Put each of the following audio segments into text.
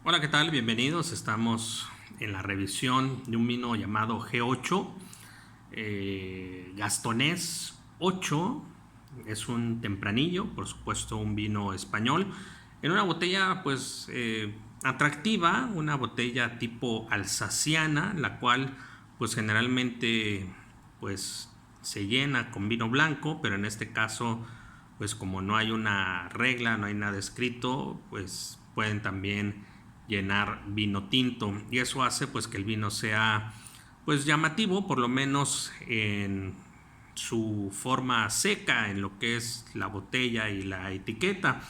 Hola, ¿qué tal? Bienvenidos. Estamos en la revisión de un vino llamado G8, Gastonés 8. Es un tempranillo, por supuesto un vino español, en una botella pues atractiva, una botella tipo alsaciana, la cual pues generalmente pues se llena con vino blanco, pero en este caso pues como no hay una regla, no hay nada escrito, pues pueden también llenar vino tinto, y eso hace pues que el vino sea pues llamativo, por lo menos en su forma seca, en lo que es la botella y la etiqueta.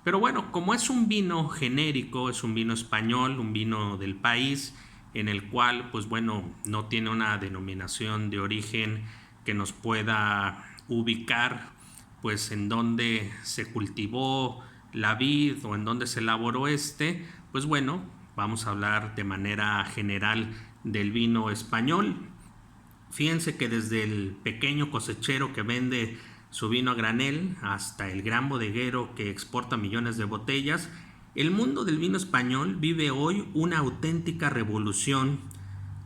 Pero bueno, como es un vino genérico, es un vino español, un vino del país, en el cual pues bueno, no tiene una denominación de origen que nos pueda ubicar pues en donde se cultivó la vid o en donde se elaboró pues bueno, vamos a hablar de manera general del vino español. Fíjense que desde el pequeño cosechero que vende su vino a granel hasta el gran bodeguero que exporta millones de botellas, el mundo del vino español vive hoy una auténtica revolución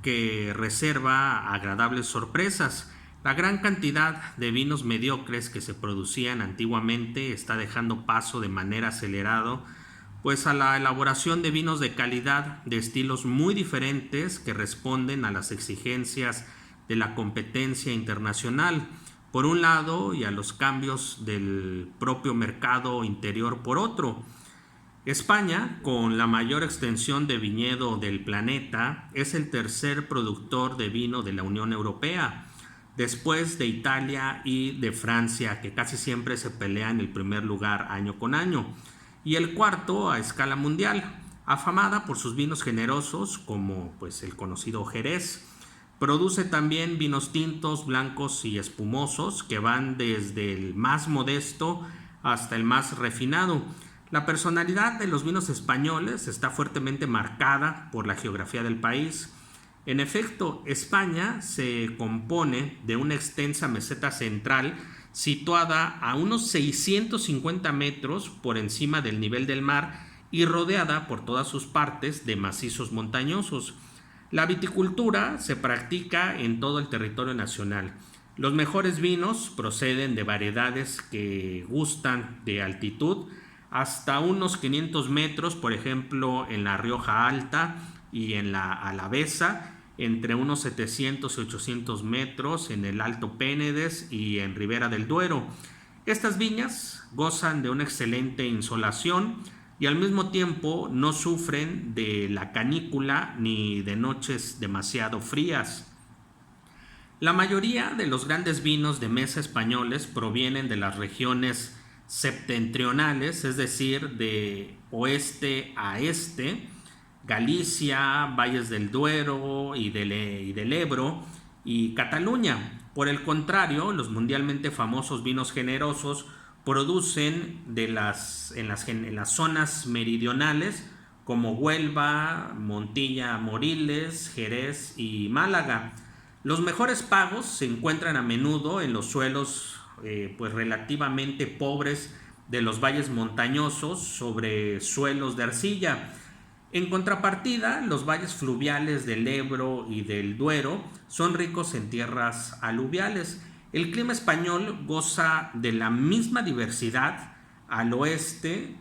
que reserva agradables sorpresas. La gran cantidad de vinos mediocres que se producían antiguamente está dejando paso de manera acelerada pues a la elaboración de vinos de calidad, de estilos muy diferentes que responden a las exigencias de la competencia internacional, por un lado, y a los cambios del propio mercado interior por otro. España, con la mayor extensión de viñedo del planeta, es el tercer productor de vino de la Unión Europea, después de Italia y de Francia, que casi siempre se pelean el primer lugar año con año, y el cuarto a escala mundial, afamada por sus vinos generosos como pues el conocido Jerez. Produce también vinos tintos, blancos y espumosos que van desde el más modesto hasta el más refinado. La personalidad de los vinos españoles está fuertemente marcada por la geografía del país. En efecto, España se compone de una extensa meseta central situada a unos 650 metros por encima del nivel del mar y rodeada por todas sus partes de macizos montañosos. La viticultura se practica en todo el territorio nacional. Los mejores vinos proceden de variedades que gustan de altitud hasta unos 500 metros, por ejemplo en la Rioja Alta y en la Alavesa, entre unos 700 y 800 metros en el Alto Pénedes y en Ribera del Duero. Estas viñas gozan de una excelente insolación y al mismo tiempo no sufren de la canícula ni de noches demasiado frías. La mayoría de los grandes vinos de mesa españoles provienen de las regiones septentrionales, es decir, de oeste a este, Galicia, Valles del Duero y del Ebro y Cataluña. Por el contrario, los mundialmente famosos vinos generosos producen en las zonas meridionales como Huelva, Montilla, Moriles, Jerez y Málaga. Los mejores pagos se encuentran a menudo en los suelos pues relativamente pobres de los valles montañosos sobre suelos de arcilla. En contrapartida, los valles fluviales del Ebro y del Duero son ricos en tierras aluviales. El clima español goza de la misma diversidad. Al oeste,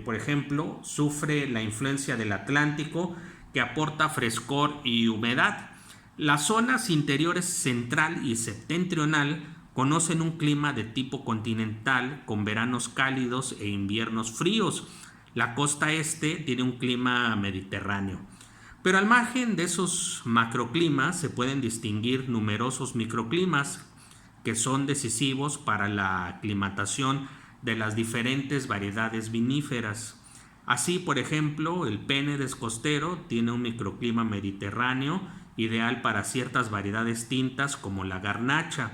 por ejemplo, sufre la influencia del Atlántico, que aporta frescor y humedad. Las zonas interiores central y septentrional conocen un clima de tipo continental con veranos cálidos e inviernos fríos. La costa este tiene un clima mediterráneo. Pero al margen de esos macroclimas se pueden distinguir numerosos microclimas que son decisivos para la aclimatación de las diferentes variedades viníferas. Así, por ejemplo, el Pénedes costero tiene un microclima mediterráneo ideal para ciertas variedades tintas como la garnacha,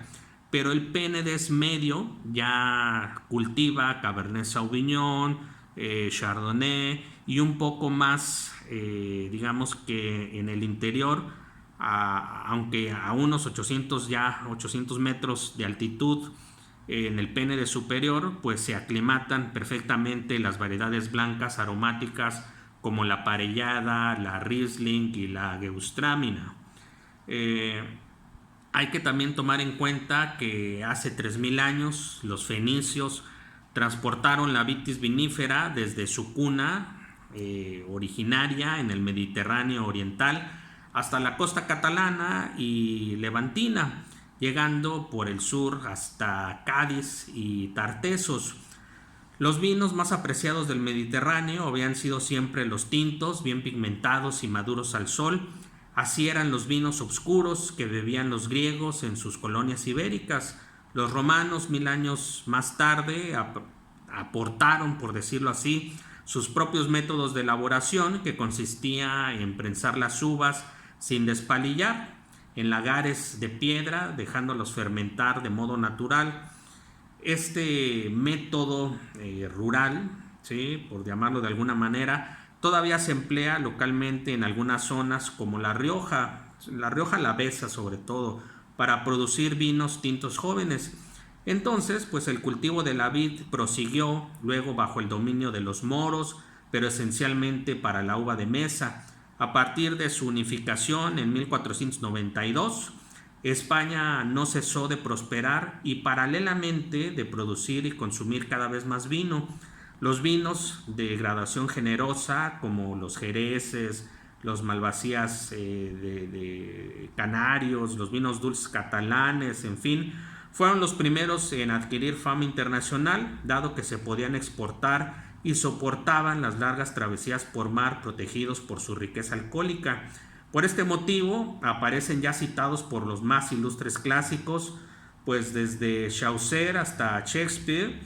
pero el Pénedes medio ya cultiva Cabernet Sauvignon, Chardonnay y un poco más, digamos que en el interior, aunque a unos 800 metros de altitud, en el Pénedes superior, pues se aclimatan perfectamente las variedades blancas aromáticas como la Parellada, la Riesling y la Gewürztraminer. Hay que también tomar en cuenta que hace 3000 años los fenicios transportaron la vitis vinífera desde su cuna originaria en el Mediterráneo oriental hasta la costa catalana y levantina, llegando por el sur hasta Cádiz y Tartessos. Los vinos más apreciados del Mediterráneo habían sido siempre los tintos, bien pigmentados y maduros al sol. Así eran los vinos oscuros que bebían los griegos en sus colonias ibéricas. Los romanos, 1000 años más tarde, aportaron, por decirlo así, sus propios métodos de elaboración, que consistía en prensar las uvas sin despalillar en lagares de piedra, dejándolos fermentar de modo natural. Este método rural, ¿sí?, por llamarlo de alguna manera, todavía se emplea localmente en algunas zonas como la Rioja Alavesa sobre todo, para producir vinos tintos jóvenes. Entonces, pues el cultivo de la vid prosiguió luego bajo el dominio de los moros, pero esencialmente para la uva de mesa. A partir de su unificación en 1492, España no cesó de prosperar y paralelamente de producir y consumir cada vez más vino. Los vinos de gradación generosa, como los jereces, los malvasías de canarios, los vinos dulces catalanes, en fin, fueron los primeros en adquirir fama internacional, dado que se podían exportar y soportaban las largas travesías por mar, protegidos por su riqueza alcohólica. Por este motivo aparecen ya citados por los más ilustres clásicos, pues desde Chaucer hasta Shakespeare,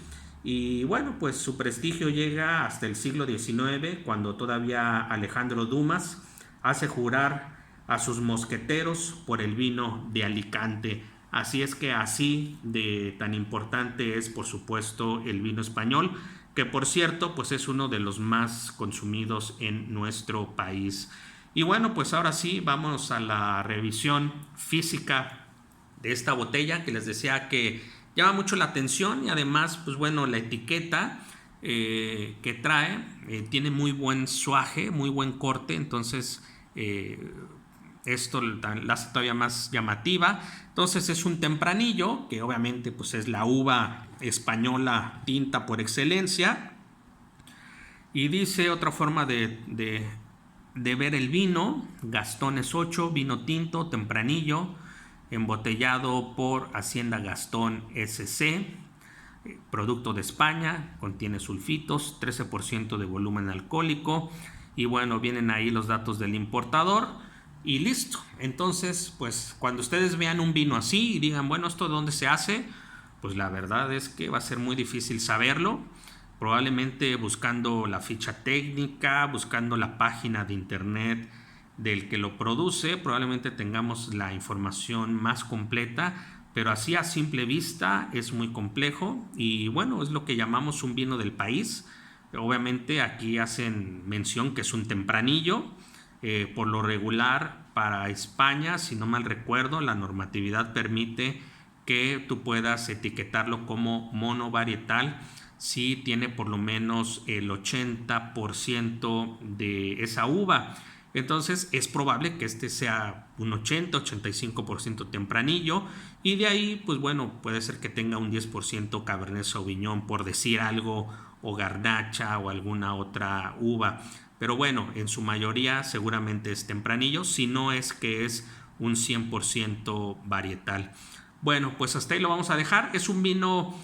y bueno, pues su prestigio llega hasta el siglo XIX, cuando todavía Alejandro Dumas hace jurar a sus mosqueteros por el vino de Alicante. Así es que así de tan importante es, por supuesto, el vino español, que por cierto, pues es uno de los más consumidos en nuestro país. Y bueno, pues ahora sí, vamos a la revisión física de esta botella, que les decía que llama mucho la atención, y además, pues bueno, la etiqueta que trae tiene muy buen suaje, muy buen corte, entonces esto la hace todavía más llamativa. Entonces es un tempranillo, que obviamente pues es la uva española tinta por excelencia. Y dice otra forma de ver el vino: Gastones 8, vino tinto, tempranillo, embotellado por Hacienda Gastón SC, producto de España, contiene sulfitos, 13% de volumen alcohólico, y bueno, vienen ahí los datos del importador y listo. Entonces, pues cuando ustedes vean un vino así y digan, bueno, ¿esto de dónde se hace? Pues la verdad es que va a ser muy difícil saberlo. Probablemente buscando la ficha técnica, buscando la página de internet del que lo produce, probablemente tengamos la información más completa, pero así a simple vista es muy complejo. Y bueno, es lo que llamamos un vino del país. Obviamente aquí hacen mención que es un tempranillo. Por lo regular para España, si no mal recuerdo, la normatividad permite que tú puedas etiquetarlo como monovarietal si tiene por lo menos el 80% de esa uva. Entonces es probable que este sea un 80-85% tempranillo, y de ahí, pues bueno, puede ser que tenga un 10% Cabernet Sauvignon, por decir algo, o Garnacha o alguna otra uva. Pero bueno, en su mayoría seguramente es tempranillo, si no es que es un 100% varietal. Bueno, pues hasta ahí lo vamos a dejar. Es un vino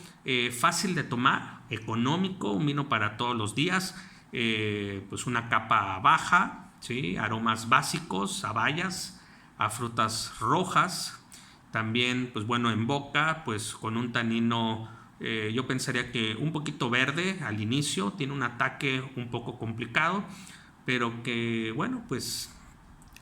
fácil de tomar, económico, un vino para todos los días, pues una capa baja, ¿sí? Aromas básicos, a bayas, a frutas rojas. También, pues bueno, en boca, pues con un tanino, yo pensaría que un poquito verde al inicio, tiene un ataque un poco complicado, pero que bueno, pues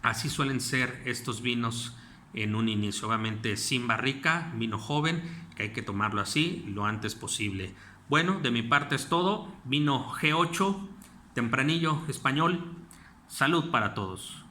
así suelen ser estos vinos en un inicio. Obviamente sin barrica, vino joven, que hay que tomarlo así lo antes posible. Bueno, de mi parte es todo. Vino G8, tempranillo español. Salud para todos.